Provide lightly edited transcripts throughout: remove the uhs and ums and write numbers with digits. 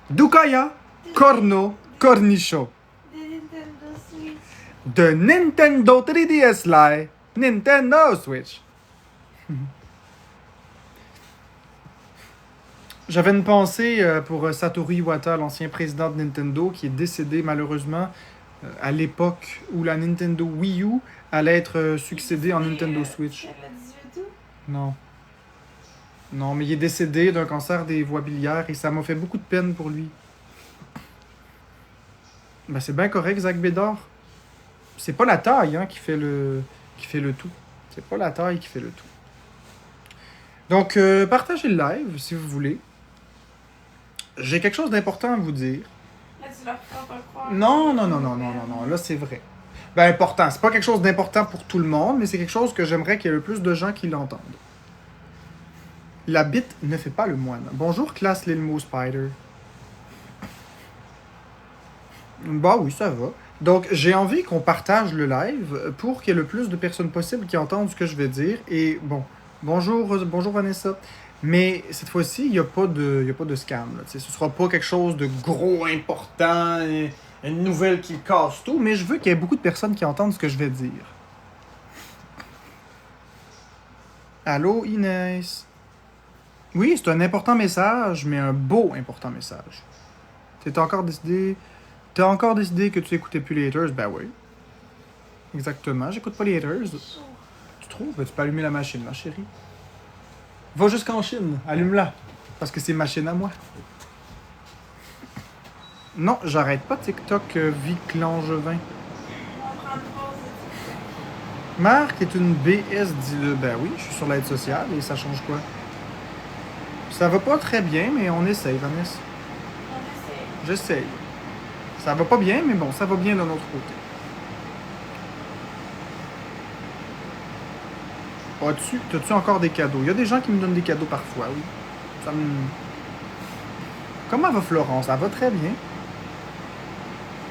Dukaya, Corno, Cornicho. De Nintendo Switch. De Nintendo 3DS Lite, Nintendo Switch. J'avais une pensée pour Satoru Iwata, l'ancien président de Nintendo, qui est décédé malheureusement à l'époque où la Nintendo Wii U allait être succédée en Nintendo Switch. Le 18 août. Non. Non, mais il est décédé d'un cancer des voies biliaires et ça m'a fait beaucoup de peine pour lui. Ben, c'est bien correct, Zach Bédard. C'est pas la taille qui fait le tout. C'est pas la taille qui fait le tout. Donc, partagez le live si vous voulez. J'ai quelque chose d'important à vous dire. Là, tu leur feras pas croire. Non, là c'est vrai. Ben, important. C'est pas quelque chose d'important pour tout le monde, mais c'est quelque chose que j'aimerais qu'il y ait le plus de gens qui l'entendent. La bite ne fait pas le moine. Bonjour, classe Lilmo Spider. Bah oui, ça va. Donc, j'ai envie qu'on partage le live pour qu'il y ait le plus de personnes possible qui entendent ce que je vais dire. Et bon, bonjour Vanessa. Mais cette fois-ci, il n'y a pas de scam. Là. Ce ne sera pas quelque chose de gros, important, une nouvelle qui casse tout. Mais je veux qu'il y ait beaucoup de personnes qui entendent ce que je vais dire. Allô, Inès? Oui, c'est un important message, mais un beau important message. T'as encore décidé que tu écoutais plus les haters? Ben oui. Exactement, j'écoute pas les haters. Tu trouves? Ben, tu peux allumer la machine, ma chérie. Va jusqu'en Chine, allume-la. Parce que c'est ma chaîne à moi. Non, j'arrête pas TikTok, Vic Langevin. On va prendre pause de TikTok. Marc est une BS, dis-le. Ben oui, je suis sur l'aide sociale et ça change quoi? Ça va pas très bien, mais on essaye, Vanessa. On essaie. J'essaye. Ça va pas bien, mais bon, ça va bien de notre côté. T'as-tu encore des cadeaux? Il y a des gens qui me donnent des cadeaux parfois, oui. Ça me... Comment va Florence? Elle va très bien.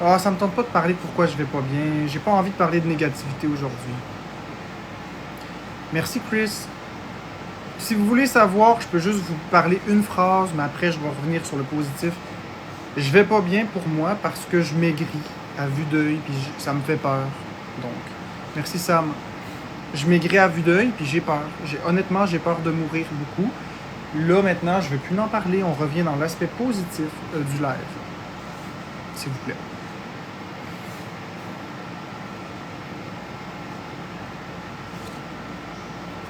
Ah, ça me tente pas de parler de pourquoi je vais pas bien. J'ai pas envie de parler de négativité aujourd'hui. Merci, Chris. Si vous voulez savoir, je peux juste vous parler une phrase, mais après, je vais revenir sur le positif. Je vais pas bien pour moi parce que je maigris à vue d'œil, puis ça me fait peur. Donc, merci Sam. Je maigris à vue d'œil, puis j'ai peur. Honnêtement, j'ai peur de mourir beaucoup. Là, maintenant, je ne vais plus en parler. On revient dans l'aspect positif du live. S'il vous plaît.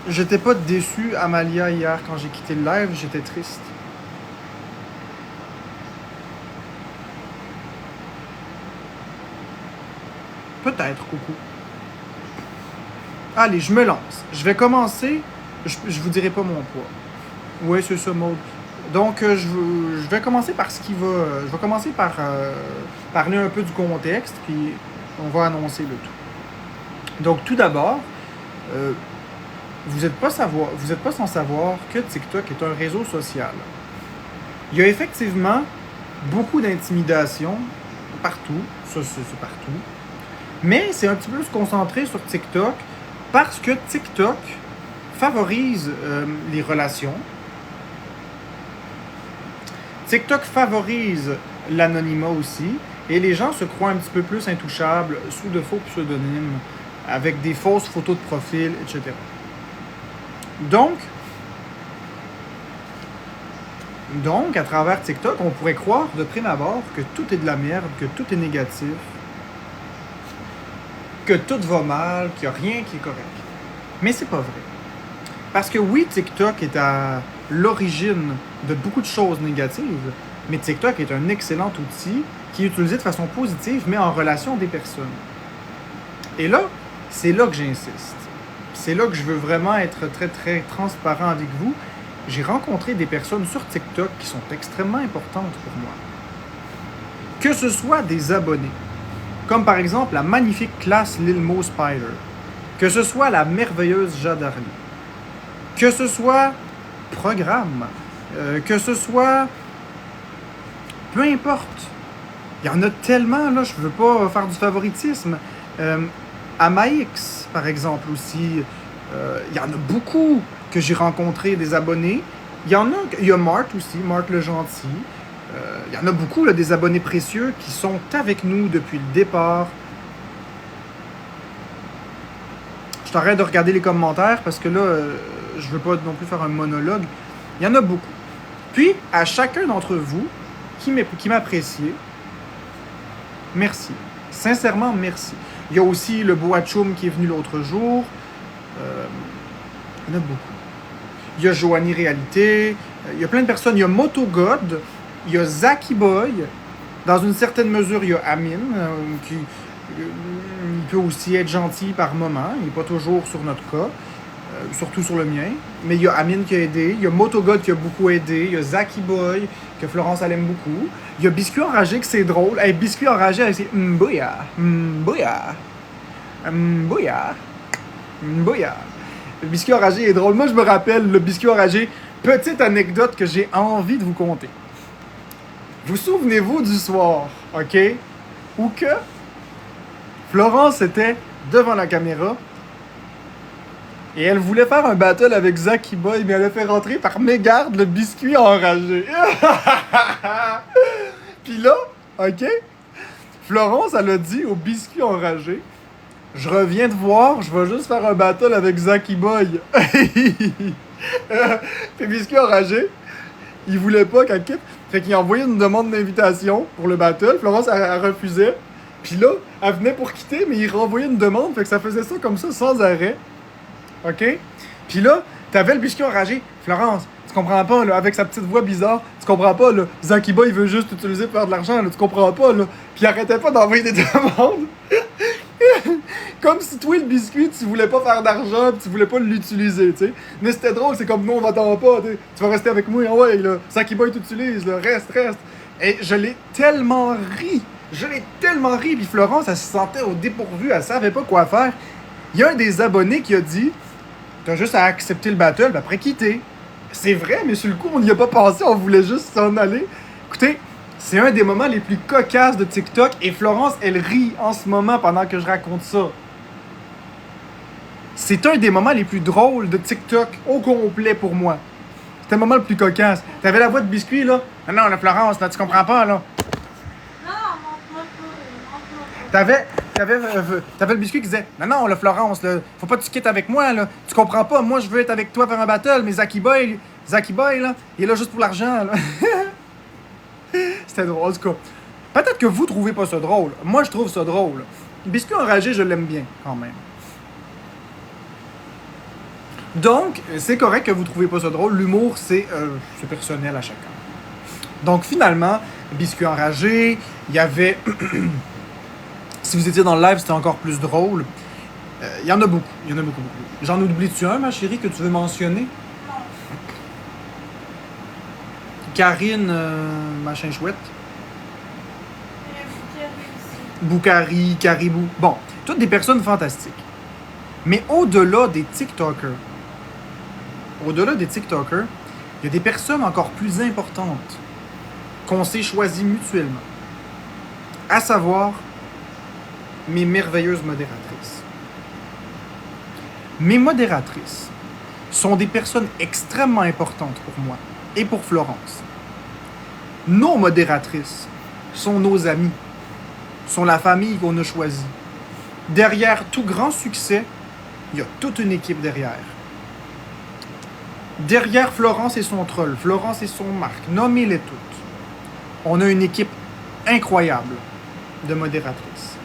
J'étais pas déçu, Amalia, hier, quand j'ai quitté le live. J'étais triste. Peut-être, coucou. Allez, je me lance. Je vais commencer. Je vous dirai pas mon poids. Oui, c'est ça, Maud. Donc, je vais commencer par ce qui va... je vais commencer par parler un peu du contexte, puis on va annoncer le tout. Donc, tout d'abord, vous n'êtes pas sans savoir que TikTok est un réseau social. Il y a effectivement beaucoup d'intimidation partout. Ça, c'est partout. Mais c'est un petit peu se concentrer sur TikTok parce que TikTok favorise les relations. TikTok favorise l'anonymat aussi. Et les gens se croient un petit peu plus intouchables sous de faux pseudonymes, avec des fausses photos de profil, etc. Donc, à travers TikTok, on pourrait croire de prime abord que tout est de la merde, que tout est négatif, que tout va mal, qu'il n'y a rien qui est correct. Mais c'est pas vrai. Parce que oui, TikTok est à l'origine de beaucoup de choses négatives, mais TikTok est un excellent outil qui est utilisé de façon positive, mais en relation des personnes. Et là, c'est là que j'insiste. C'est là que je veux vraiment être très, très transparent avec vous. J'ai rencontré des personnes sur TikTok qui sont extrêmement importantes pour moi. Que ce soit des abonnés, comme par exemple la magnifique classe Lilmo Spider, que ce soit la merveilleuse Jade Arly, que ce soit Programme, que ce soit... peu importe. Il y en a tellement, là, je veux pas faire du favoritisme. Amaix, par exemple, aussi. Il y en a beaucoup que j'ai rencontrés, des abonnés. Il y a Mart aussi, Mart le Gentil. Il y en a beaucoup, là, des abonnés précieux qui sont avec nous depuis le départ. Je t'arrête de regarder les commentaires parce que là, je veux pas non plus faire un monologue. Il y en a beaucoup. Puis, à chacun d'entre vous qui m'appréciez, merci. Sincèrement, merci. Il y a aussi le Boachoum qui est venu l'autre jour. Il y en a beaucoup. Il y a Joanie Réalité. Il y a plein de personnes. Il y a Motogod. Il y a Zaki Boy. Dans une certaine mesure, il y a Amin, qui il peut aussi être gentil par moment. Il n'est pas toujours sur notre cas. Surtout sur le mien. Mais il y a Amin qui a aidé. Il y a Motogod qui a beaucoup aidé. Il y a Zaki Boy, que Florence elle aime beaucoup. Il y a Biscuit Enragé, que c'est drôle. Hey, Biscuit Enragé, c'est Mbouya, Mbouya, Mbouya, Mbouya. Le Biscuit Enragé est drôle. Moi, je me rappelle le Biscuit Enragé. Petite anecdote que j'ai envie de vous conter. Vous souvenez-vous du soir, OK? Où que Florence était devant la caméra et elle voulait faire un battle avec Zaki Boy, mais elle a fait rentrer par mégarde le Biscuit Enragé. Puis là, OK? Florence, elle a dit au Biscuit Enragé, je reviens te voir, je vais juste faire un battle avec Zaki Boy. Puis Biscuit Enragé, il voulait pas qu'elle quitte. Fait qu'il a envoyé une demande d'invitation pour le battle. Florence, elle refusait. Puis là, elle venait pour quitter, mais il renvoyait une demande. Fait que ça faisait ça comme ça, sans arrêt. OK? Puis là, t'avais le Biscuit Enragé. Florence, tu comprends pas, là, avec sa petite voix bizarre, tu comprends pas, là. Zaki Boy, il veut juste t'utiliser pour faire de l'argent, là. Tu comprends pas, là. Puis il arrêtait pas d'envoyer des demandes. Comme si toi, le biscuit, tu voulais pas faire d'argent pis tu voulais pas l'utiliser, tu sais. Mais c'était drôle, c'est comme nous, on m'attend pas, t'sais. Tu vas rester avec moi, ah ouais, là. Zaki Boy t'utilise, là. Reste. Et je l'ai tellement ri. Puis Florence, elle se sentait au dépourvu, elle savait pas quoi faire. Il y a un des abonnés qui a dit, t'as juste à accepter le battle, puis après quitter. C'est vrai, mais sur le coup, on n'y a pas pensé, on voulait juste s'en aller. Écoutez, c'est un des moments les plus cocasses de TikTok et Florence, elle rit en ce moment pendant que je raconte ça. C'est un des moments les plus drôles de TikTok au complet pour moi. C'était le moment le plus cocasse. T'avais la voix de Biscuit, là. Non, la Florence, là, tu comprends pas, là. Non, montre-moi pas. T'avais le Biscuit qui disait non, la Florence, là, faut pas que tu quittes avec moi, là. Tu comprends pas, moi, je veux être avec toi faire un battle, mais Zaki Boy, là, il est là juste pour l'argent, là. C'était drôle, en tout cas. Peut-être que vous trouvez pas ça drôle. Moi, je trouve ça drôle. Biscuit Enragé, je l'aime bien, quand même. Donc, c'est correct que vous trouvez pas ça drôle. L'humour, c'est personnel à chacun. Donc, finalement, Biscuit Enragé, il y avait... si vous étiez dans le live, c'était encore plus drôle. Il y en a beaucoup. J'en oublie-tu un, ma chérie, que tu veux mentionner? Non. Karine, machin chouette. Et Boukari, Caribou. Bon, toutes des personnes fantastiques. Mais au-delà des TikTokers, il y a des personnes encore plus importantes qu'on s'est choisies mutuellement. À savoir, mes merveilleuses modératrices. Mes modératrices sont des personnes extrêmement importantes pour moi et pour Florence. Nos modératrices sont nos amis, sont la famille qu'on a choisie. Derrière tout grand succès, il y a toute une équipe derrière. Derrière Florence et son troll, Florence et son Marc, nommez-les toutes. On a une équipe incroyable de modératrices.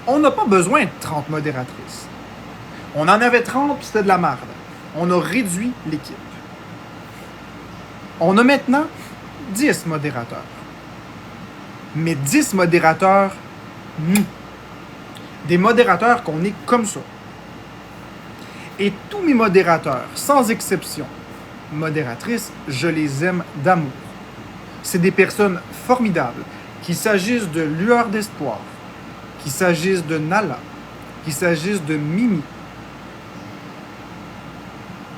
On n'a pas besoin de 30 modératrices. On en avait 30 puis c'était de la merde. On a réduit l'équipe. On a maintenant 10 modérateurs. Mais 10 modérateurs, des modérateurs qu'on est comme ça. Et tous mes modérateurs, sans exception, modératrices, je les aime d'amour. C'est des personnes formidables, qu'il s'agisse de Lueur d'Espoir, qu'il s'agisse de Nala, qu'il s'agisse de Mimi,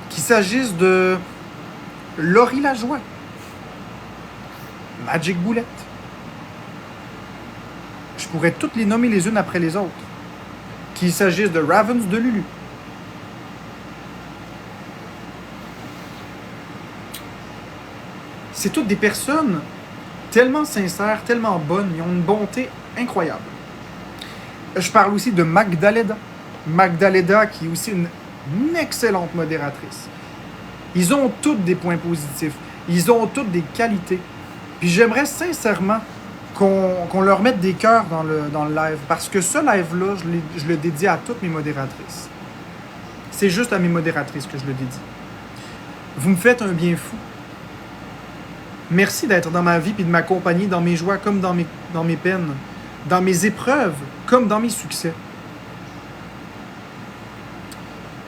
qu'il s'agisse de Laurie Lajoie, Magic Boulette. Je pourrais toutes les nommer les unes après les autres. Qu'il s'agisse de Ravens de Lulu. C'est toutes des personnes tellement sincères, tellement bonnes, ils ont une bonté incroyable. Je parle aussi de Magdalena. Magdalena, qui est aussi une excellente modératrice. Ils ont toutes des points positifs. Ils ont toutes des qualités. Puis j'aimerais sincèrement qu'on leur mette des cœurs dans le live. Parce que ce live-là, je le dédie à toutes mes modératrices. C'est juste à mes modératrices que je le dédie. Vous me faites un bien fou. Merci d'être dans ma vie et de m'accompagner dans mes joies comme dans mes peines, dans mes épreuves comme dans mes succès.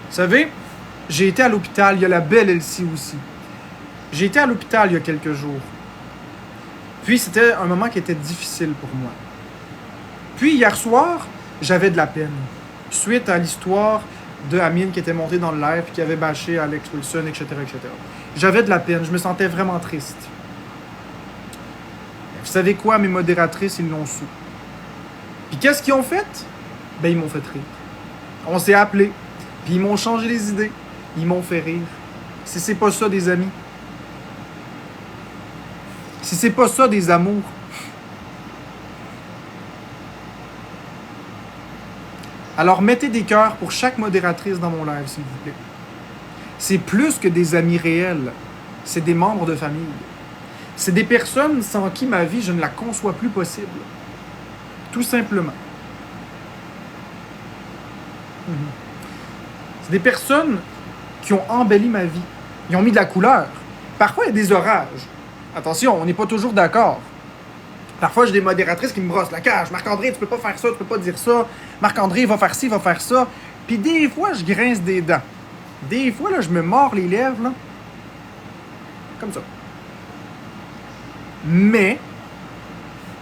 Vous savez, j'ai été à l'hôpital, il y a la belle Elsie aussi. J'ai été à l'hôpital il y a quelques jours. Puis c'était un moment qui était difficile pour moi. Puis hier soir, j'avais de la peine. Suite à l'histoire de Amine qui était montée dans le live et qui avait bâché Alex Wilson, etc., etc. J'avais de la peine, je me sentais vraiment triste. Vous savez quoi, mes modératrices, ils l'ont su. Puis qu'est-ce qu'ils ont fait? Ben, ils m'ont fait rire. On s'est appelés, puis ils m'ont changé les idées. Ils m'ont fait rire. Si c'est pas ça des amis. Si c'est pas ça des amours. Alors mettez des cœurs pour chaque modératrice dans mon live, s'il vous plaît. C'est plus que des amis réels. C'est des membres de famille. C'est des personnes sans qui ma vie, je ne la conçois plus possible. Tout simplement. C'est des personnes qui ont embelli ma vie. Ils ont mis de la couleur. Parfois, il y a des orages. Attention, on n'est pas toujours d'accord. Parfois, j'ai des modératrices qui me brossent la cage. Marc-André, tu peux pas faire ça, tu peux pas dire ça. Marc-André, va faire ci, va faire ça. Puis des fois, je grince des dents. Des fois, là, je me mords les lèvres, là. Comme ça. Mais,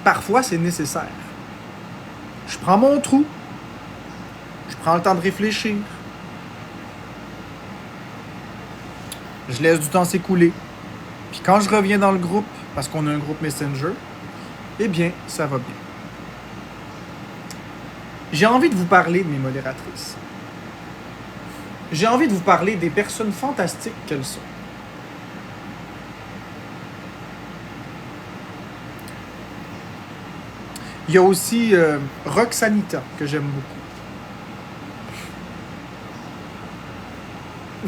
parfois, c'est nécessaire. Je prends mon trou. Je prends le temps de réfléchir. Je laisse du temps s'écouler. Puis quand je reviens dans le groupe, parce qu'on a un groupe Messenger, eh bien, ça va bien. J'ai envie de vous parler de mes modératrices. J'ai envie de vous parler des personnes fantastiques qu'elles sont. Il y a aussi Roxanita, que j'aime beaucoup.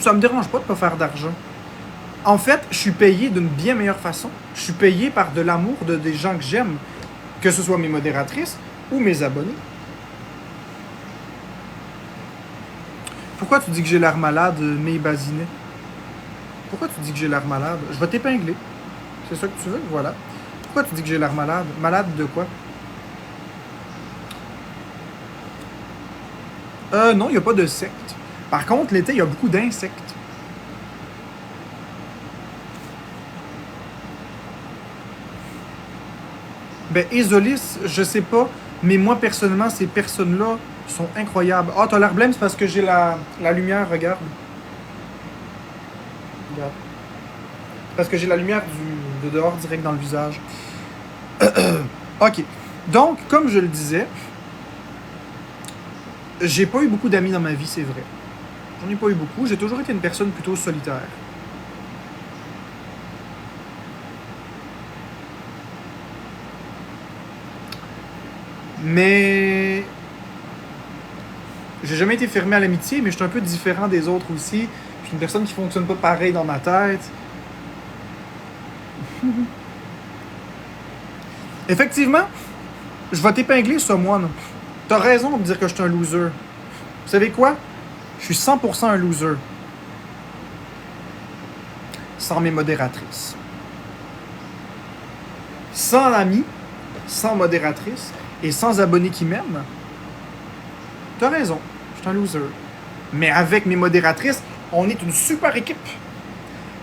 Ça me dérange pas de pas faire d'argent. En fait, je suis payé d'une bien meilleure façon. Je suis payé par de l'amour de des gens que j'aime, que ce soit mes modératrices ou mes abonnés. Pourquoi tu dis que j'ai l'air malade, May Bazinet? Pourquoi tu dis que j'ai l'air malade? Je vais t'épingler. C'est ça que tu veux? Voilà. Pourquoi tu dis que j'ai l'air malade? Malade de quoi? Non, il n'y a pas de secte. Par contre, l'été, il y a beaucoup d'insectes. Ben, Isolis, je sais pas, mais moi, personnellement, ces personnes-là sont incroyables. Ah, t'as l'air blême, c'est parce que j'ai la lumière, regarde. Regarde. C'est parce que j'ai la lumière de dehors direct dans le visage. OK. Donc, comme je le disais, j'ai pas eu beaucoup d'amis dans ma vie, c'est vrai. J'en ai pas eu beaucoup. J'ai toujours été une personne plutôt solitaire. Mais j'ai jamais été fermé à l'amitié, mais je suis un peu différent des autres aussi. Je suis une personne qui fonctionne pas pareil dans ma tête. Effectivement, je vais t'épingler, ça, moi. T'as raison de me dire que je suis un loser. Vous savez quoi? Je suis 100% un loser. Sans mes modératrices. Sans amis, sans modératrice et sans abonnés qui m'aiment. T'as raison, je suis un loser. Mais avec mes modératrices, on est une super équipe.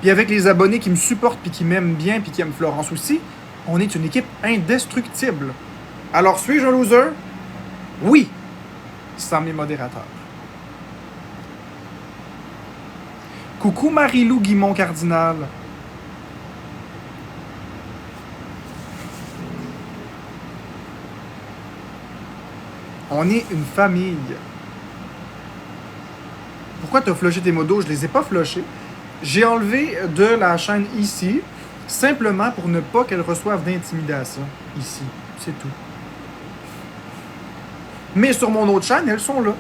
Puis avec les abonnés qui me supportent puis qui m'aiment bien puis qui aiment Florence aussi, on est une équipe indestructible. Alors suis-je un loser? Oui, sans mes modérateurs. Coucou Marie-Lou Guimont Cardinal. On est une famille. Pourquoi t'as flushé tes modos? Je les ai pas flushés. J'ai enlevé de la chaîne ici Simplement pour ne pas qu'elles reçoivent d'intimidation ici. C'est tout. Mais sur mon autre chaîne, elles sont là.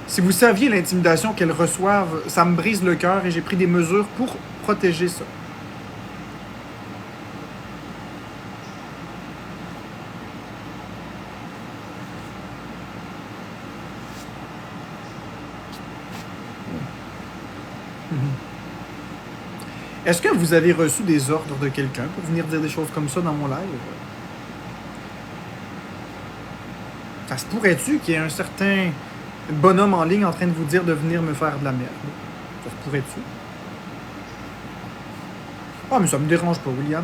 Si vous saviez l'intimidation qu'elles reçoivent, ça me brise le cœur et j'ai pris des mesures pour protéger ça. Est-ce que vous avez reçu des ordres de quelqu'un pour venir dire des choses comme ça dans mon live? Ça se pourrait-tu qu'il y ait un certain bonhomme en ligne en train de vous dire de venir me faire de la merde? Ça se pourrait-tu? Ah, mais ça me dérange pas, William.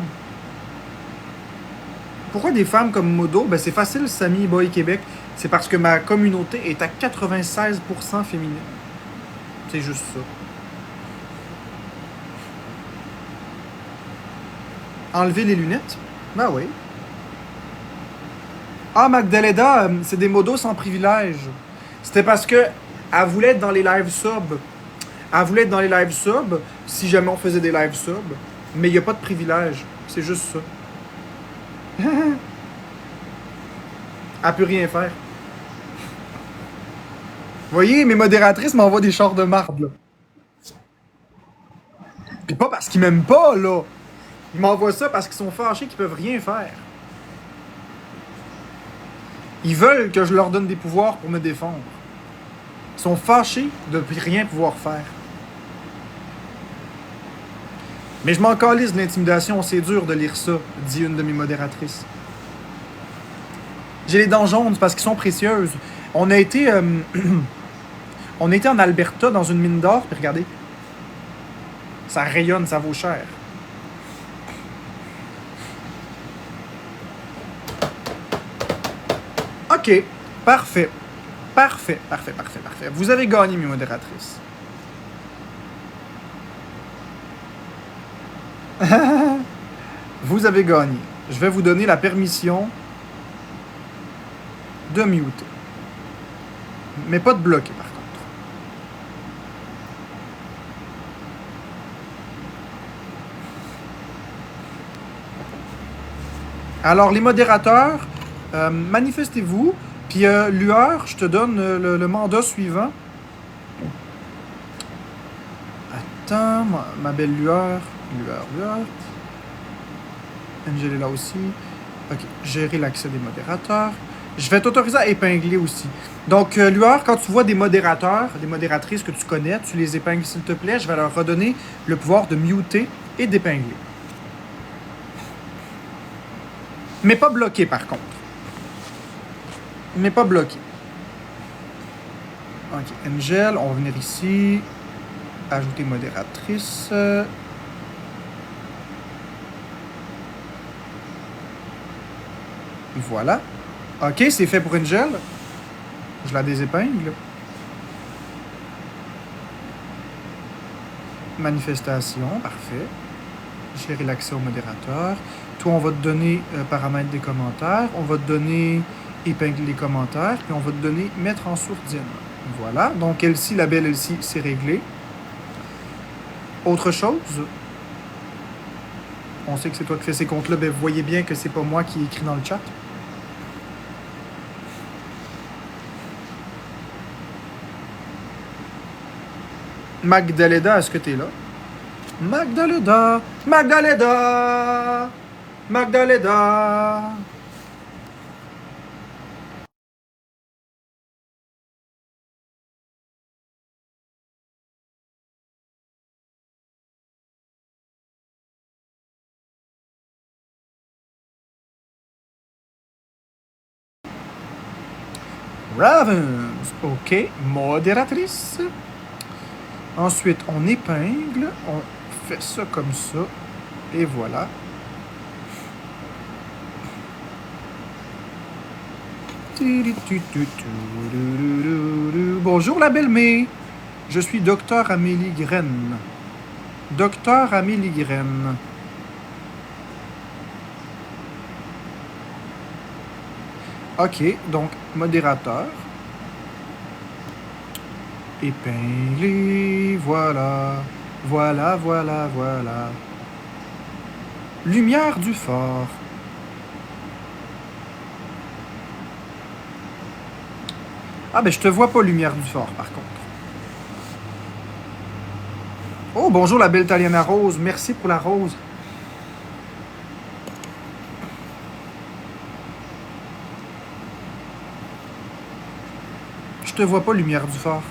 Pourquoi des femmes comme Modo? Ben c'est facile, Samy Boy Québec. C'est parce que ma communauté est à 96% féminine. C'est juste ça. Enlever les lunettes? Ben oui. Ah, Magdalena, c'est des modos sans privilège. C'était parce que elle voulait être dans les live subs. Elle voulait être dans les live subs si jamais on faisait des live subs. Mais il n'y a pas de privilège. C'est juste ça. Elle peut rien faire. Vous voyez, mes modératrices m'envoient des chars de marde, là. Puis pas parce qu'ils m'aiment pas, là. Ils m'envoient ça parce qu'ils sont fâchés qu'ils peuvent rien faire. Ils veulent que je leur donne des pouvoirs pour me défendre. Ils sont fâchés de rien pouvoir faire. Mais je m'en calisse de l'intimidation, c'est dur de lire ça, dit une de mes modératrices. J'ai les dents jaunes parce qu'ils sont précieuses. On a été en Alberta dans une mine d'or, puis regardez. Ça rayonne, ça vaut cher. OK, parfait. Parfait. Vous avez gagné, mes modératrices. Vous avez gagné. Je vais vous donner la permission de muter. Mais pas de bloquer, par contre. Alors, les modérateurs, manifestez-vous. Puis, Lueur, je te donne le mandat suivant. Attends, ma belle Lueur. Lueur. Angel est là aussi. OK, gérer l'accès des modérateurs. Je vais t'autoriser à épingler aussi. Donc, Lueur, quand tu vois des modérateurs, des modératrices que tu connais, tu les épingles, s'il te plaît. Je vais leur redonner le pouvoir de muter et d'épingler. Mais pas bloqué, par contre. Mais pas bloqué. OK, Angel, on va venir ici. Ajouter modératrice. Voilà. OK, c'est fait pour Angel. Je la désépingle. Manifestation, parfait. Gérer l'accès au modérateur. Toi, on va te donner paramètres des commentaires. On va te donner épingler les commentaires. Puis on va te donner mettre en sourdine. Voilà. Donc, Elsie, la belle Elsie, c'est réglé. Autre chose? On sait que c'est toi qui fais ces comptes-là. Ben, vous voyez bien que c'est pas moi qui écris dans le chat. Magdalena, est-ce que t'es là? Magdalena! Ravens. OK. Modératrice. Ensuite, on épingle. On fait ça comme ça. Et voilà. Bonjour la belle May. Je suis Docteur Amélie Graine. Docteur Amélie Graine. OK, donc modérateur. Épinglé, voilà. Voilà, voilà, voilà. Lumière du fort. Ah, ben je te vois pas, lumière du fort, par contre. Oh, bonjour la belle Taliana Rose. Merci pour la rose. Je te vois pas, lumière du fort.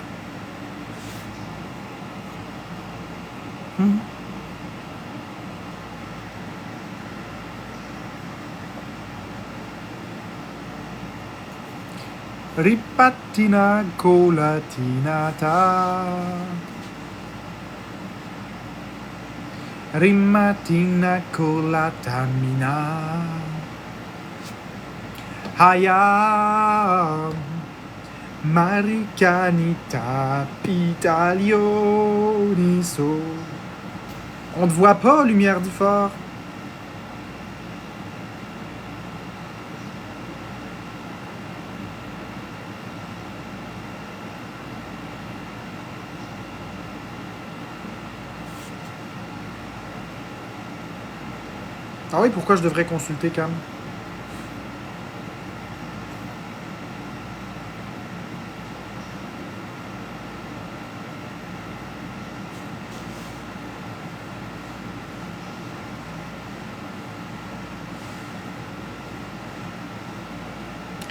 Ripatina colatinata. Rimatina colatamina. Hayam. Maricanita pitalioniso. On te voit pas, lumière du fort. Ah oui, pourquoi je devrais consulter Cam?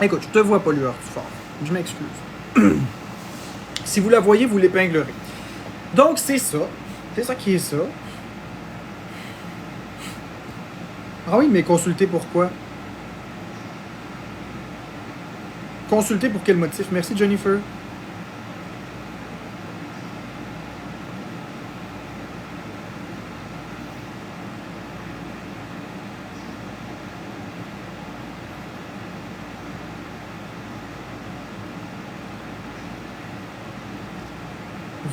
Écoute, je te vois pas, lueur du fort. Je m'excuse. Si vous la voyez, vous l'épinglerez. Donc, c'est ça. C'est ça qui est ça. Ah oui, mais consulter pourquoi? Consulter pour quel motif? Merci, Jennifer.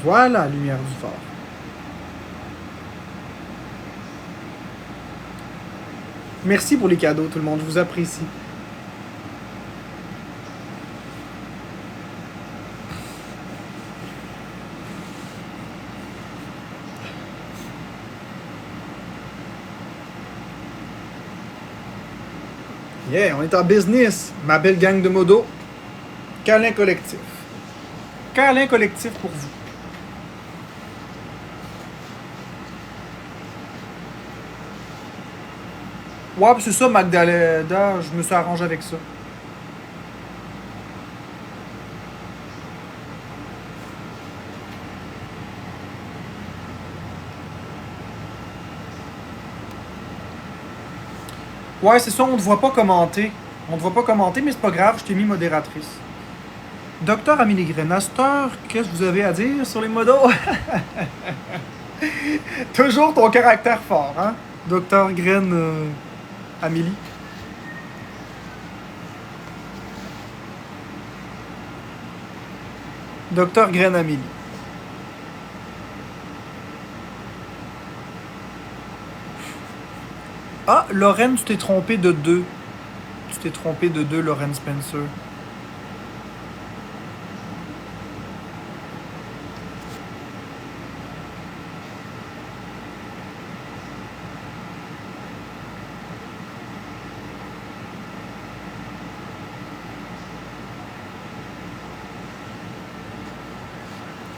Voilà, lumière du fort. Merci pour les cadeaux, tout le monde. Je vous apprécie. Yeah, on est en business, ma belle gang de modos. Câlin collectif. Câlin collectif pour vous. Ouais, c'est ça, Magdalena. Je me suis arrangé avec ça. Ouais, c'est ça, on ne te voit pas commenter. On ne te voit pas commenter, mais c'est pas grave, je t'ai mis modératrice. Docteur Amélie Grenaster, qu'est-ce que vous avez à dire sur les modos? Toujours ton caractère fort, hein? Docteur Graine Amélie. Docteur Graine Amélie. Ah, Lorraine, tu t'es trompé de 2. Tu t'es trompé de 2, Lorraine Spencer.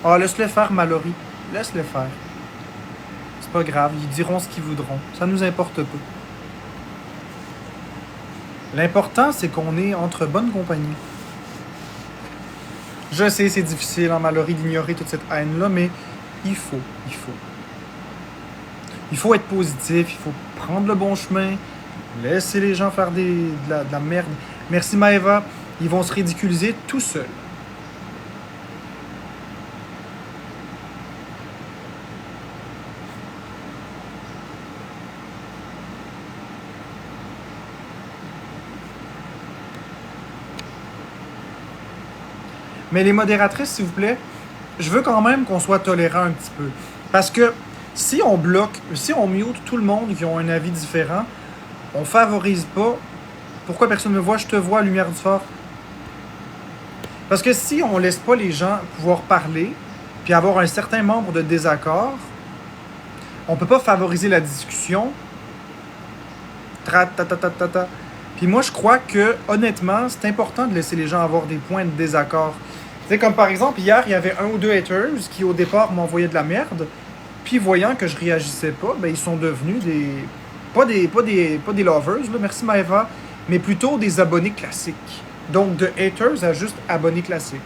Ah, laisse-le faire, Mallory. Laisse-le faire. C'est pas grave, ils diront ce qu'ils voudront. Ça nous importe peu. L'important, c'est qu'on est entre bonnes compagnies. Je sais, c'est difficile en Mallory d'ignorer toute cette haine-là, mais il faut. Il faut être positif, il faut prendre le bon chemin, laisser les gens faire de la merde. Merci Maëva, ils vont se ridiculiser tout seuls. Mais les modératrices, s'il vous plaît, je veux quand même qu'on soit tolérant un petit peu. Parce que si on bloque, si on mute tout le monde qui ont un avis différent, on favorise pas. Pourquoi personne ne me voit? Je te vois, lumière du fort. Parce que si on laisse pas les gens pouvoir parler, puis avoir un certain nombre de désaccords, On peut pas favoriser la discussion. Tra-ta-ta-ta-ta-ta. Puis moi, je crois que, honnêtement, c'est important de laisser les gens avoir des points de désaccord. Tu sais, comme par exemple, hier, il y avait un ou deux haters qui, au départ, m'envoyaient de la merde. Puis, voyant que je réagissais pas, ben, ils sont devenus des... Pas des lovers, là, merci Maëva, mais plutôt des abonnés classiques. Donc, de haters à juste abonnés classiques.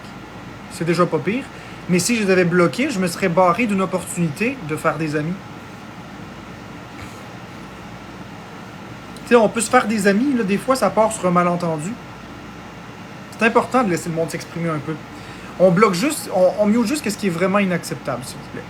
C'est déjà pas pire. Mais si je les avais bloqués, je me serais barré d'une opportunité de faire des amis. Tu sais, on peut se faire des amis, là, des fois, ça part sur un malentendu. C'est important de laisser le monde s'exprimer un peu. On bloque juste, on mute juste ce qui est vraiment inacceptable, s'il vous plaît.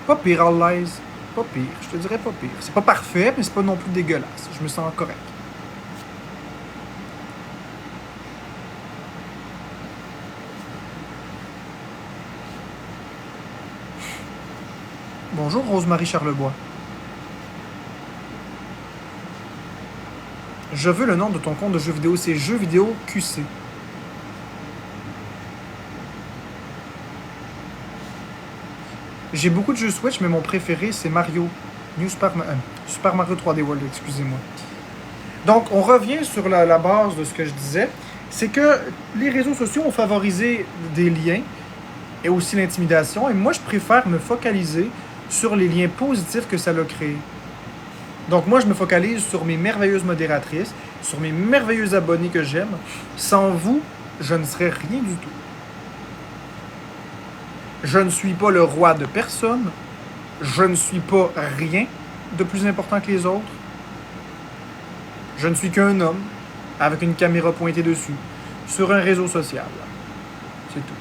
Pas pire, All Lies. Pas pire. Je te dirais pas pire. C'est pas parfait, mais c'est pas non plus dégueulasse. Je me sens correct. Bonjour, Rosemary Charlebois. Je veux le nom de ton compte de jeux vidéo. C'est Jeux vidéo QC. J'ai beaucoup de jeux Switch, mais mon préféré, c'est Mario. Super Mario 3D World, excusez-moi. Donc, on revient sur la base de ce que je disais. C'est que les réseaux sociaux ont favorisé des liens et aussi l'intimidation. Et moi, je préfère me focaliser sur les liens positifs que ça a créé. Donc, moi, je me focalise sur mes merveilleuses modératrices, sur mes merveilleux abonnés que j'aime. Sans vous, je ne serais rien du tout. Je ne suis pas le roi de personne. Je ne suis pas rien de plus important que les autres. Je ne suis qu'un homme avec une caméra pointée dessus sur un réseau social. C'est tout.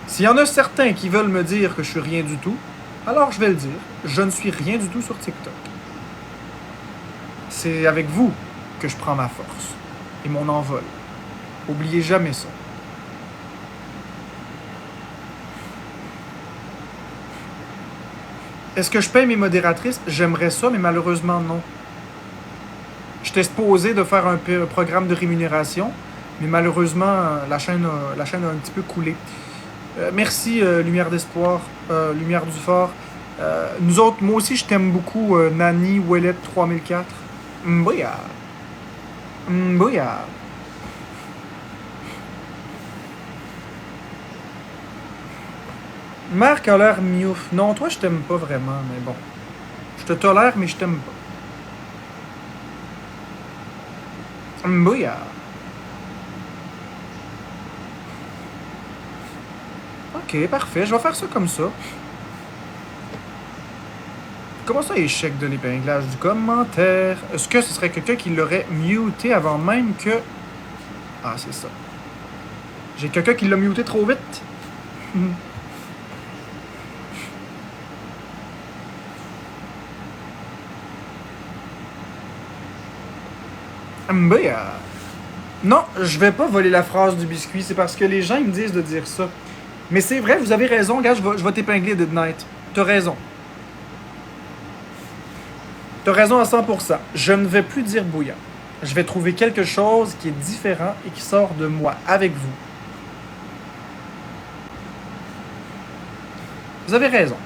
S'il y en a certains qui veulent me dire que je suis rien du tout, alors je vais le dire. Je ne suis rien du tout sur TikTok. C'est avec vous que je prends ma force et mon envol. Oubliez jamais ça. Est-ce que je paye mes modératrices? J'aimerais ça, mais malheureusement, non. J'étais supposé de faire un programme de rémunération, mais malheureusement, la chaîne a un petit peu coulé. Merci, Lumière d'Espoir, Lumière du Fort. Nous autres, moi aussi, je t'aime beaucoup, Nani, Ouellet 3004. Mbouya. Mbouya. Marc a l'air miouf. Non, toi, je t'aime pas vraiment, mais bon. Je te tolère, mais je t'aime pas. Mbouya. Ok, parfait. Je vais faire ça comme ça. Comment ça, échec de l'épinglage du commentaire? Est-ce que ce serait quelqu'un qui l'aurait muté avant même que... Ah, c'est ça. J'ai quelqu'un qui l'a muté trop vite. Non, je vais pas voler la phrase du biscuit. C'est parce que les gens ils me disent de dire ça. Mais c'est vrai, vous avez raison. Gars, je vais t'épingler, Deadnight. T'as raison. T'as raison à 100%. Je ne vais plus dire bouillant. Je vais trouver quelque chose qui est différent et qui sort de moi, avec vous. Vous avez raison.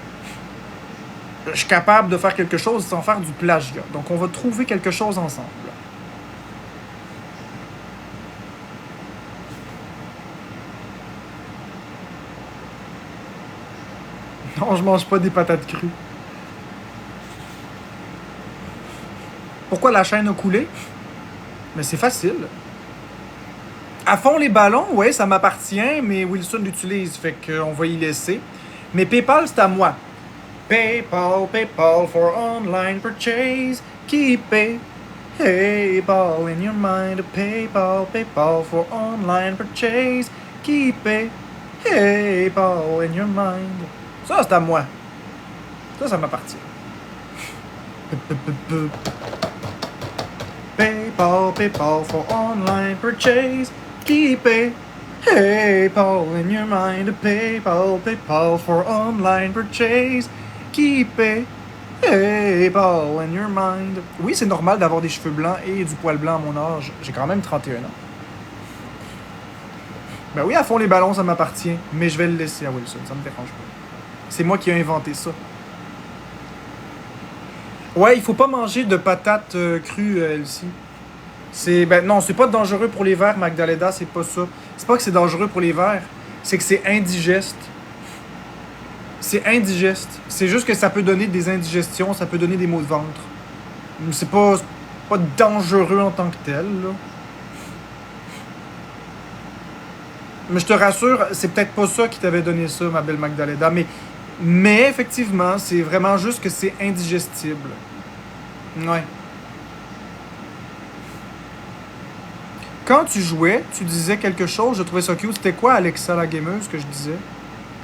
Je suis capable de faire quelque chose sans faire du plagiat. Donc, on va trouver quelque chose ensemble. Non, je mange pas des patates crues. Pourquoi la chaîne a coulé? Mais c'est facile. À fond les ballons, ouais, ça m'appartient, mais Wilson l'utilise, fait qu'on va y laisser. Mais PayPal, c'est à moi. PayPal, PayPal for online purchase. Keep it. PayPal in your mind. PayPal, PayPal for online purchase. Keep it. PayPal in your mind. Ça, c'est à moi. Ça m'appartient. PayPal, PayPal for online purchase. Keep it. PayPal in your mind. PayPal, PayPal for online purchase. keep it. Hey, ball in your mind. Oui, c'est normal d'avoir des cheveux blancs et du poil blanc à mon âge. J'ai quand même 31 ans. Ben oui, à fond, les ballons, ça m'appartient. Mais je vais le laisser à Wilson, ça me dérange pas. C'est moi qui ai inventé ça. Ouais, il faut pas manger de patates crues, Elsie. Non, c'est pas dangereux pour les vers, Magdalena, c'est pas ça. C'est pas que c'est dangereux pour les vers, c'est que c'est indigeste. C'est indigeste. C'est juste que ça peut donner des indigestions, ça peut donner des maux de ventre. C'est pas dangereux en tant que tel, là. Mais je te rassure, c'est peut-être pas ça qui t'avait donné ça, ma belle Magdalena. Mais effectivement, c'est vraiment juste que c'est indigestible. Ouais. Quand tu jouais, tu disais quelque chose, je trouvais ça cute. C'était quoi, Alexa la gameuse, que je disais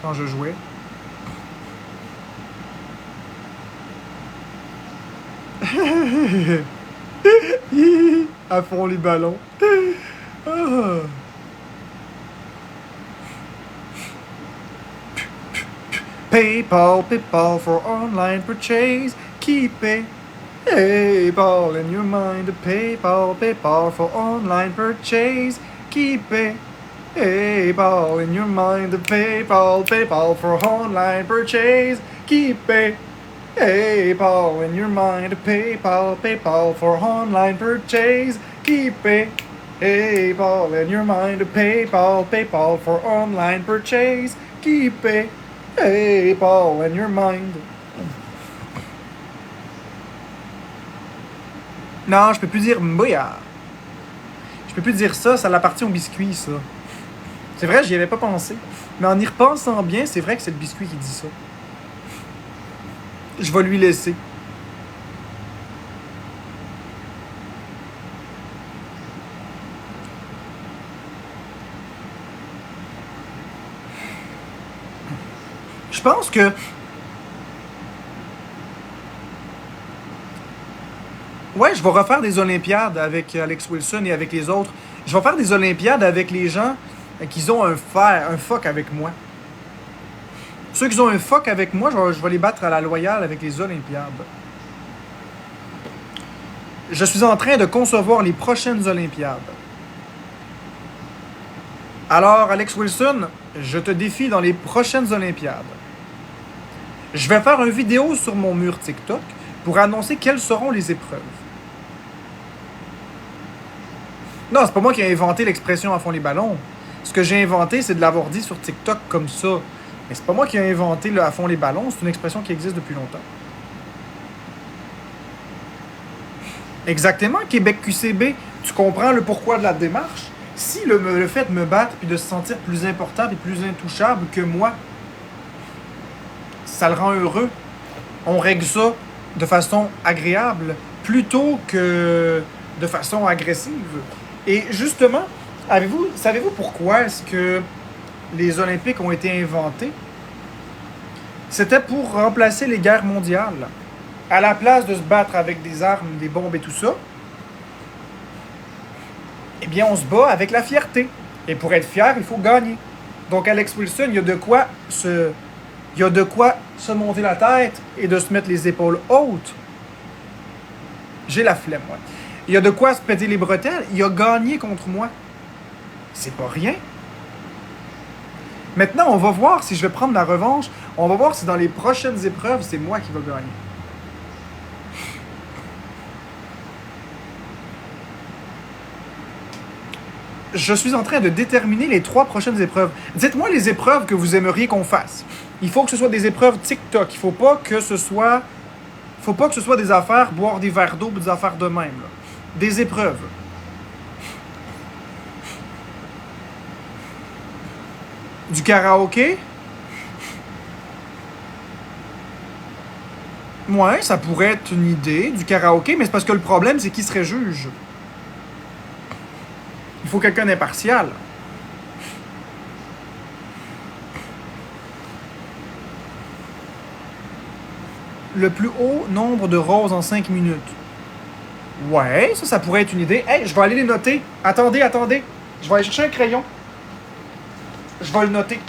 quand je jouais? À fond les ballons. Ah. PayPal for online purchase. Keep it. PayPal in your mind. PayPal for online purchase. Keep it. PayPal in your mind. PayPal for online purchase. Keep it. PayPal in your mind. PayPal for online purchase. Keep it. PayPal in your mind. PayPal for online purchase. Keep it. PayPal in your mind. Non, je peux plus dire mbouya. Je peux plus dire ça, ça appartient au biscuit, ça. C'est vrai, j'y avais pas pensé. Mais en y repensant bien, c'est vrai que c'est le biscuit qui dit ça. Je vais lui laisser. Je pense que... Ouais, je vais refaire des Olympiades avec Alex Wilson et avec les autres. Je vais faire des Olympiades avec les gens qui ont un fuck avec moi. Ceux qui ont un fuck avec moi, je vais les battre à la loyale avec les Olympiades. Je suis en train de concevoir les prochaines Olympiades. Alors, Alex Wilson, je te défie dans les prochaines Olympiades. Je vais faire une vidéo sur mon mur TikTok pour annoncer quelles seront les épreuves. Non, c'est pas moi qui ai inventé l'expression à fond les ballons. Ce que j'ai inventé, c'est de l'avoir dit sur TikTok comme ça. Mais c'est pas moi qui ai inventé le à fond les ballons, c'est une expression qui existe depuis longtemps. Exactement, Québec QCB. Tu comprends le pourquoi de la démarche? Si le fait de me battre puis de se sentir plus important et plus intouchable que moi, ça le rend heureux. On règle ça de façon agréable plutôt que de façon agressive. Et justement, savez-vous pourquoi est-ce que les Olympiques ont été inventés? C'était pour remplacer les guerres mondiales. À la place de se battre avec des armes, des bombes et tout ça, eh bien, on se bat avec la fierté. Et pour être fier, il faut gagner. Donc, Alex Wilson, il y a de quoi se monter la tête et de se mettre les épaules hautes. J'ai la flemme, moi. Il y a de quoi se péter les bretelles. Il a gagné contre moi. C'est pas rien. Maintenant, on va voir si je vais prendre la revanche. On va voir si dans les prochaines épreuves, c'est moi qui vais gagner. Je suis en train de déterminer les 3 prochaines épreuves. Dites-moi les épreuves que vous aimeriez qu'on fasse. Il faut que ce soit des épreuves TikTok. Il faut pas que ce soit des affaires, boire des verres d'eau ou des affaires de même. Là. Des épreuves. Du karaoké? Ouais, ça pourrait être une idée, du karaoké, mais c'est parce que le problème, c'est qui serait juge. Il faut quelqu'un d'impartial. Le plus haut nombre de roses en 5 minutes. Ouais, ça pourrait être une idée. Hey, je vais aller les noter. Attendez. Je vais aller chercher un crayon. Je vais le noter.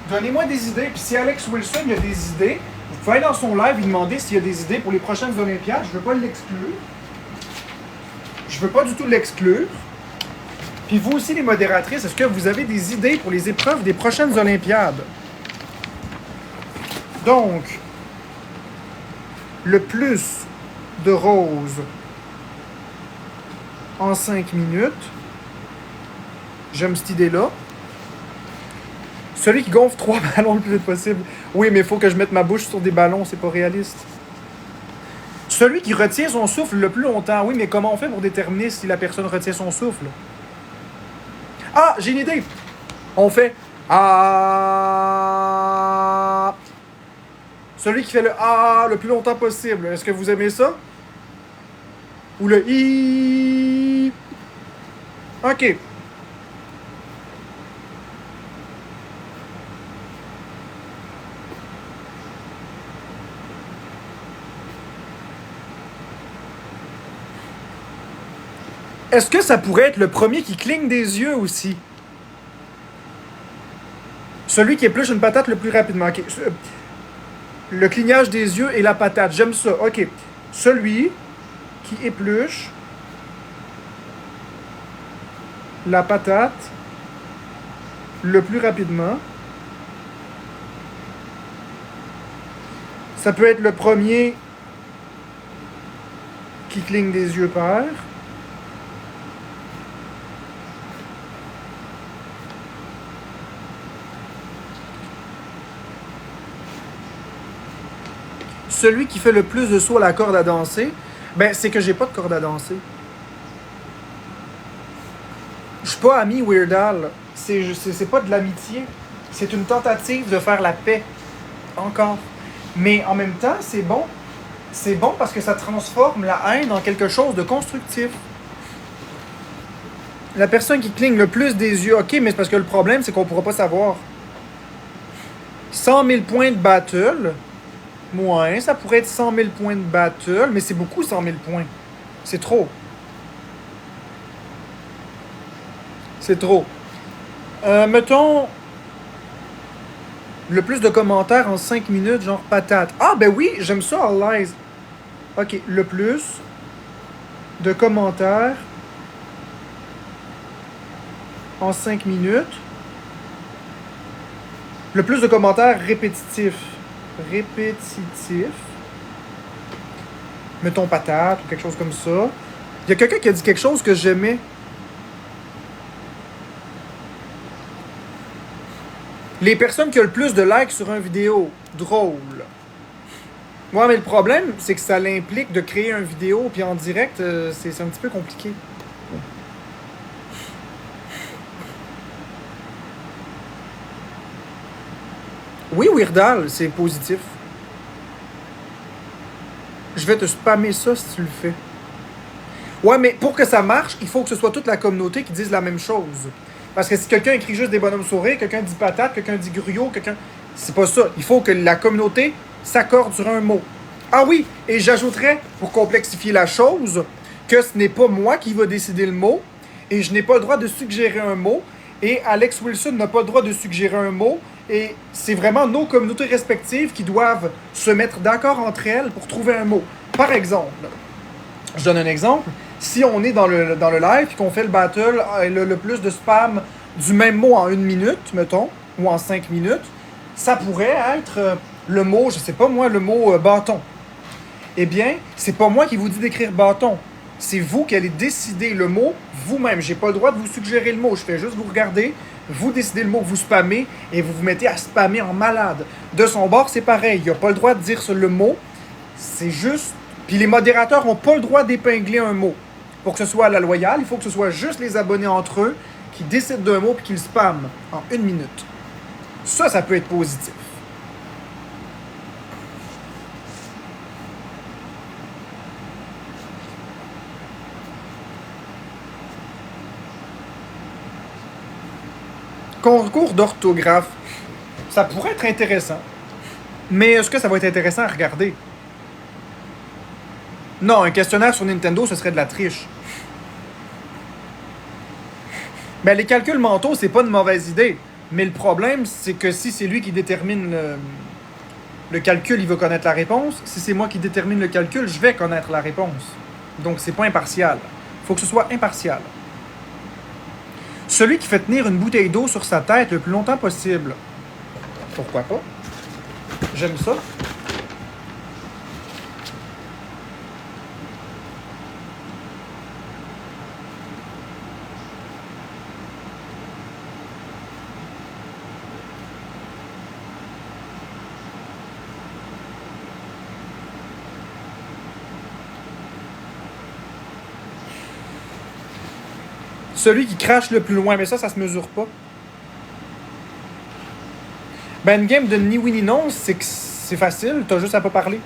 Donnez-moi des idées. Puis si Alex Wilson il a des idées, vous pouvez aller dans son live lui demander s'il y a des idées pour les prochaines Olympiades. Je veux pas l'exclure. Je veux pas du tout l'exclure. Puis vous aussi, les modératrices, est-ce que vous avez des idées pour les épreuves des prochaines Olympiades? Donc, le plus de roses en 5 minutes. J'aime cette idée-là. Celui qui gonfle 3 ballons le plus vite possible. Oui, mais il faut que je mette ma bouche sur des ballons, c'est pas réaliste. Celui qui retient son souffle le plus longtemps. Oui, mais comment on fait pour déterminer si la personne retient son souffle? Ah, j'ai une idée. On fait ah. Celui qui fait le ah le plus longtemps possible. Est-ce que vous aimez ça? Ou le i. OK. Est-ce que ça pourrait être le premier qui cligne des yeux aussi? Celui qui épluche une patate le plus rapidement. Okay. Le clignage des yeux et la patate. J'aime ça. OK. Celui qui épluche la patate le plus rapidement. Ça peut être le premier qui cligne des yeux pair. Celui qui fait le plus de sauts à la corde à danser, ben c'est que j'ai pas de corde à danser. Je suis pas ami Weird Al. C'est pas de l'amitié. C'est une tentative de faire la paix. Encore. Mais en même temps, c'est bon. C'est bon parce que ça transforme la haine en quelque chose de constructif. La personne qui cligne le plus des yeux, ok, mais c'est parce que le problème, c'est qu'on pourra pas savoir. 100 000 points de battle. Moins, ça pourrait être 100 000 points de battle, mais c'est beaucoup 100 000 points. C'est trop. C'est trop. Mettons le plus de commentaires en 5 minutes, genre patate. Ah ben oui, j'aime ça, All Ok, le plus de commentaires en 5 minutes. Le plus de commentaires répétitifs. Mettons patate ou quelque chose comme ça. Il y a quelqu'un qui a dit quelque chose que j'aimais. Les personnes qui ont le plus de likes sur une vidéo. Drôle. Ouais, mais le problème, c'est que ça l'implique de créer une vidéo, puis en direct, c'est un petit peu compliqué. Oui, Weird Al, c'est positif. Je vais te spammer ça si tu le fais. Ouais, mais pour que ça marche, il faut que ce soit toute la communauté qui dise la même chose. Parce que si quelqu'un écrit juste des bonhommes sourires, quelqu'un dit patate, quelqu'un dit gruyot, quelqu'un... C'est pas ça. Il faut que la communauté s'accorde sur un mot. Ah oui, et j'ajouterais, pour complexifier la chose, que ce n'est pas moi qui va décider le mot, et je n'ai pas le droit de suggérer un mot, et Alex Wilson n'a pas le droit de suggérer un mot, et c'est vraiment nos communautés respectives qui doivent se mettre d'accord entre elles pour trouver un mot. Par exemple, je donne un exemple, si on est dans le live et qu'on fait le battle, le plus de spam du même mot en 1 minute, mettons, ou en 5 minutes, ça pourrait être le mot, je sais pas moi, le mot bâton. Eh bien, c'est pas moi qui vous dis d'écrire bâton. C'est vous qui allez décider le mot vous-même. J'ai pas le droit de vous suggérer le mot. Je fais juste vous regarder, vous décidez le mot que vous spammez et vous vous mettez à spammer en malade. De son bord, c'est pareil. Il n'a pas le droit de dire le mot. C'est juste... Puis les modérateurs n'ont pas le droit d'épingler un mot. Pour que ce soit à la loyale, il faut que ce soit juste les abonnés entre eux qui décident d'un mot et qui le spamment en 1 minute. Ça peut être positif. Concours d'orthographe, ça pourrait être intéressant. Mais est-ce que ça va être intéressant à regarder? Non, un questionnaire sur Nintendo, ce serait de la triche. Ben, les calculs mentaux, c'est pas une mauvaise idée. Mais le problème, c'est que si c'est lui qui détermine le calcul, il va connaître la réponse. Si c'est moi qui détermine le calcul, je vais connaître la réponse. Donc, c'est pas impartial. Il faut que ce soit impartial. Celui qui fait tenir une bouteille d'eau sur sa tête le plus longtemps possible. Pourquoi pas? J'aime ça. Celui qui crache le plus loin, mais ça se mesure pas. Ben, une game de ni oui ni non, c'est que c'est facile, t'as juste à pas parler.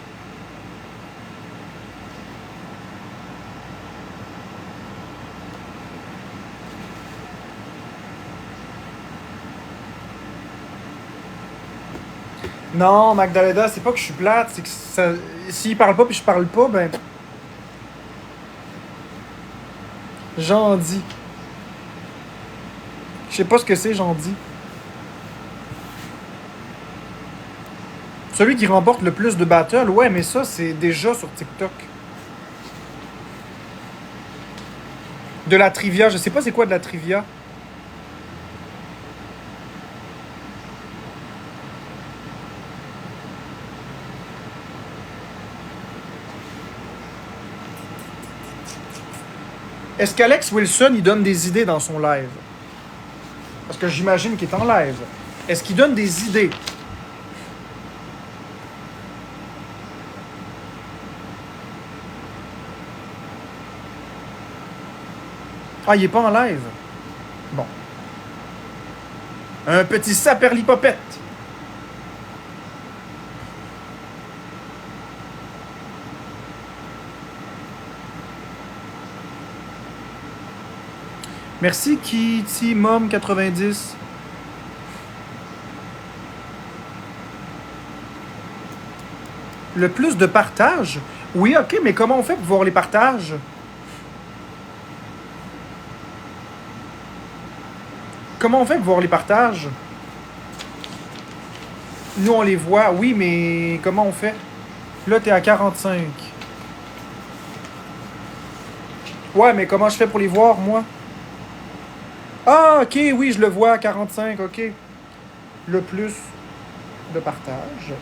Non, Magdalena, c'est pas que je suis plate, c'est que ça... S'il parle pas puis je parle pas, ben... J'en dis. Je sais pas ce que c'est, j'en dis. Celui qui remporte le plus de battles, ouais, mais ça, c'est déjà sur TikTok. De la trivia, je sais pas c'est quoi de la trivia. Est-ce qu'Alex Wilson, il donne des idées dans son live? Parce que j'imagine qu'il est en live. Est-ce qu'il donne des idées? Ah, il est pas en live? Bon. Un petit saperlipopette. Merci Kitty Mom 90. Le plus de partages? Oui, ok, mais comment on fait pour voir les partages? Comment on fait pour voir les partages? Nous, on les voit. Oui, mais comment on fait? Là, t'es à 45. Ouais, mais comment je fais pour les voir, moi? Ah, ok, oui, je le vois à 45, ok. Le plus de partage.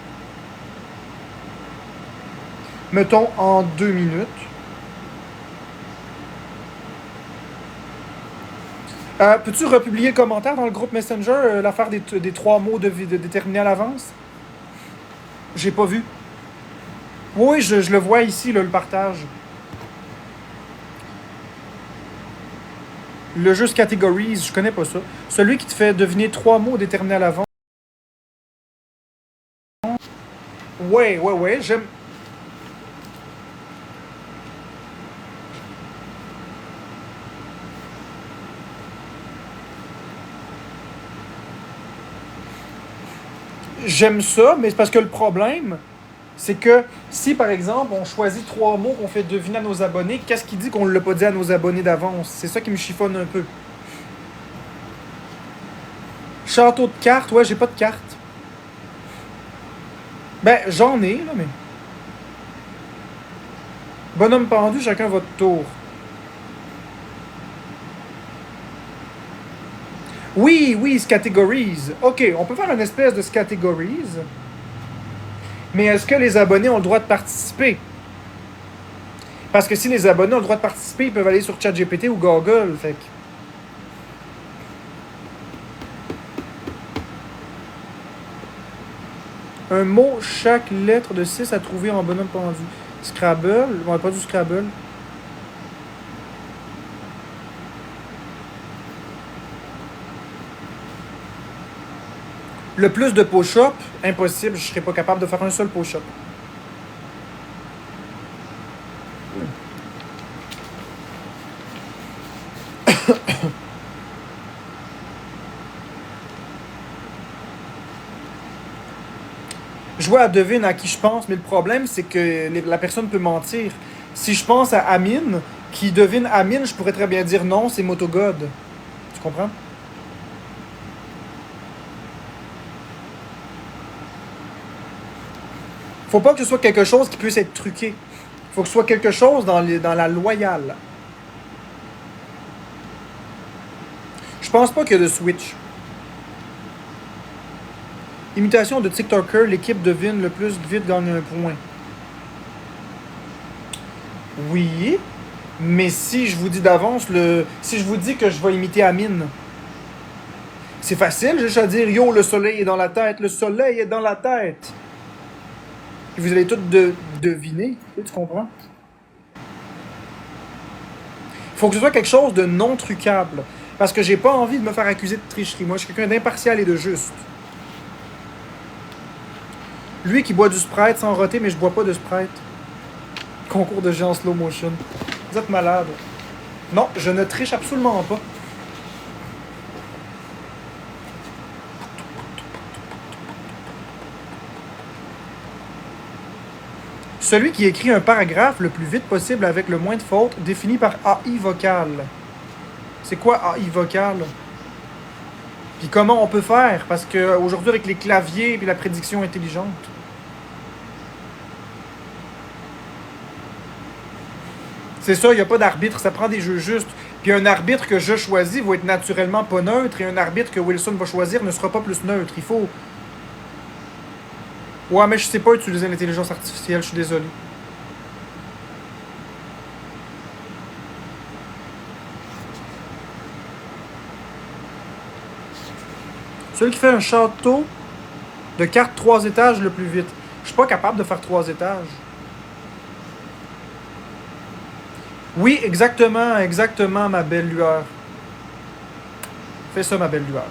Mettons en 2 minutes. Peux-tu republier le commentaire dans le groupe Messenger, l'affaire des 3 mots de déterminés à l'avance? J'ai pas vu. Oui, je le vois ici, là, le partage. Le jeu Categories, je connais pas ça. Celui qui te fait deviner 3 mots déterminés à l'avance. Ouais, j'aime. J'aime ça, mais c'est parce que le problème, c'est que si par exemple on choisit 3 mots qu'on fait deviner à nos abonnés, qu'est-ce qui dit qu'on ne l'a pas dit à nos abonnés d'avance? C'est ça qui me chiffonne un peu. Château de cartes, ouais, j'ai pas de cartes. Ben, j'en ai, là, mais. Bonhomme pendu, chacun votre tour. Oui, categories. Ok, on peut faire une espèce de categories. Mais est-ce que les abonnés ont le droit de participer? Parce que si les abonnés ont le droit de participer, ils peuvent aller sur ChatGPT ou Google. Fait que... Un mot, chaque lettre de 6 à trouver en bonhomme pendu. Scrabble, on n'a pas du Scrabble. Le plus de push-up, impossible, je serais pas capable de faire un seul push-up. Je vois à devine à qui je pense, mais le problème, c'est que la personne peut mentir. Si je pense à Amine, qui devine Amine, je pourrais très bien dire non, c'est Motogod. Tu comprends? Faut pas que ce soit quelque chose qui puisse être truqué. Faut que ce soit quelque chose dans la loyale. Je pense pas qu'il y a de switch. Imitation de TikToker, l'équipe devine le plus vite gagne un point. Oui, mais si je vous dis d'avance, si je vous dis que je vais imiter Amine, c'est facile, j'ai juste à dire yo, le soleil est dans la tête, le soleil est dans la tête. Et vous allez tout deviner, tu comprends? Faut que ce soit quelque chose de non trucable. Parce que j'ai pas envie de me faire accuser de tricherie. Moi, je suis quelqu'un d'impartial et de juste. Lui qui boit du Sprite sans roter, mais je bois pas de Sprite. Concours de géant slow motion. Vous êtes malade. Non, je ne triche absolument pas. Celui qui écrit un paragraphe le plus vite possible avec le moins de fautes, défini par AI vocal. C'est quoi AI vocal? Puis comment on peut faire? Parce qu'aujourd'hui, avec les claviers et la prédiction intelligente. C'est ça, il n'y a pas d'arbitre, ça prend des jeux justes. Puis un arbitre que je choisis va être naturellement pas neutre et un arbitre que Wilson va choisir ne sera pas plus neutre. Il faut... Ouais, mais je sais pas utiliser l'intelligence artificielle, je suis désolé. Celui qui fait un château de cartes 3 étages le plus vite. Je suis pas capable de faire 3 étages. Oui, exactement, ma belle lueur. Fais ça, ma belle lueur.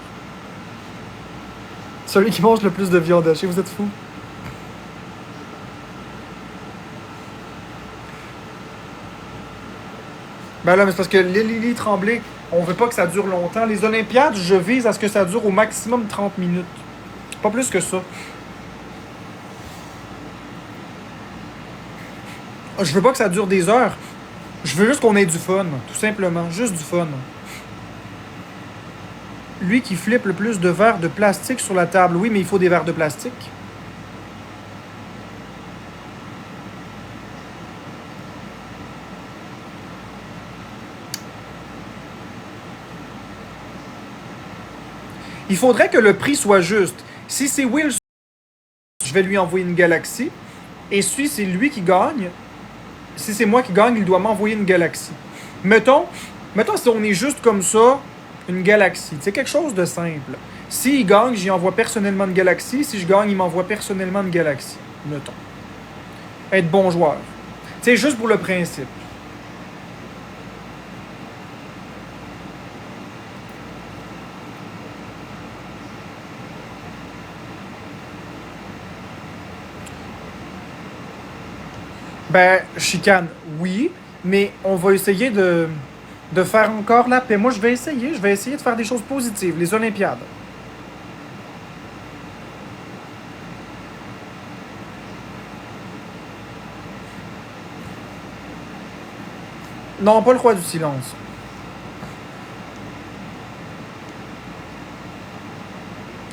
Celui qui mange le plus de viande hachée, vous êtes fous? Ben là, mais c'est parce que Lily Tremblay, on veut pas que ça dure longtemps. Les Olympiades, je vise à ce que ça dure au maximum 30 minutes. Pas plus que ça. Je veux pas que ça dure des heures. Je veux juste qu'on ait du fun, tout simplement. Juste du fun. Lui qui flippe le plus de verres de plastique sur la table. Oui, mais il faut des verres de plastique. Il faudrait que le prix soit juste. Si c'est Will, je vais lui envoyer une galaxie. Et si c'est lui qui gagne, si c'est moi qui gagne, il doit m'envoyer une galaxie. Mettons si on est juste comme ça, une galaxie. C'est quelque chose de simple. S'il gagne, j'y envoie personnellement une galaxie. Si je gagne, il m'envoie personnellement une galaxie. Mettons. Être bon joueur. C'est juste pour le principe. Ben, chicane, oui, mais on va essayer de faire encore la paix. Moi, je vais essayer de faire des choses positives. Les Olympiades. Non, pas le roi du silence.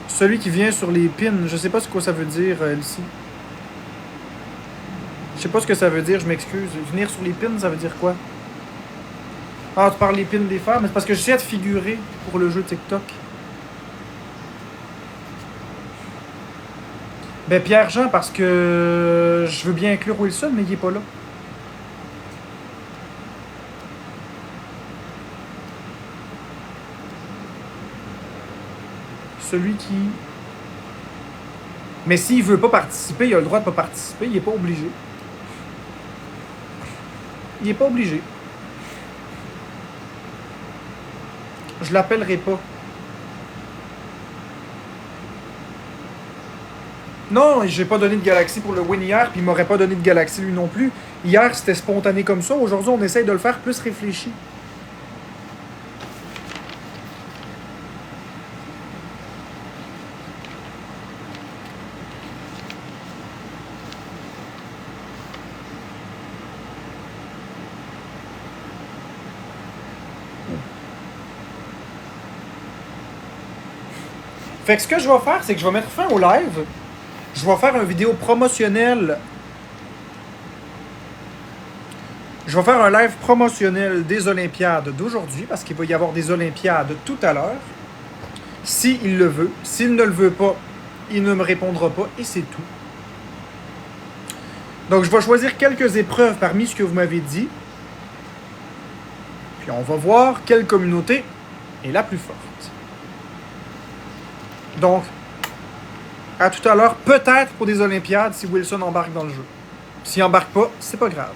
Celui qui vient sur les pins, je sais pas ce que ça veut dire, ici. Je sais pas ce que ça veut dire, je m'excuse. Venir sur les pins, ça veut dire quoi? Ah, tu parles des pins des femmes? Mais c'est parce que j'essaie de figurer pour le jeu TikTok. Ben, Pierre-Jean, parce que je veux bien inclure Wilson, mais il est pas là. Celui qui... Mais s'il veut pas participer, il a le droit de pas participer, il est pas obligé. Il est pas obligé. Je l'appellerai pas. Non, j'ai pas donné de galaxie pour le win hier, puis il m'aurait pas donné de galaxie lui non plus. Hier, c'était spontané comme ça. Aujourd'hui, on essaye de le faire plus réfléchi. Fait que ce que je vais faire, c'est que je vais mettre fin au live. Je vais faire une vidéo promotionnelle. Je vais faire un live promotionnel des Olympiades d'aujourd'hui parce qu'il va y avoir des Olympiades tout à l'heure. S'il le veut. S'il ne le veut pas, il ne me répondra pas et c'est tout. Donc, je vais choisir quelques épreuves parmi ce que vous m'avez dit. Puis, on va voir quelle communauté est la plus forte. Donc, à tout à l'heure, peut-être pour des Olympiades si Wilson embarque dans le jeu. S'il embarque pas, c'est pas grave.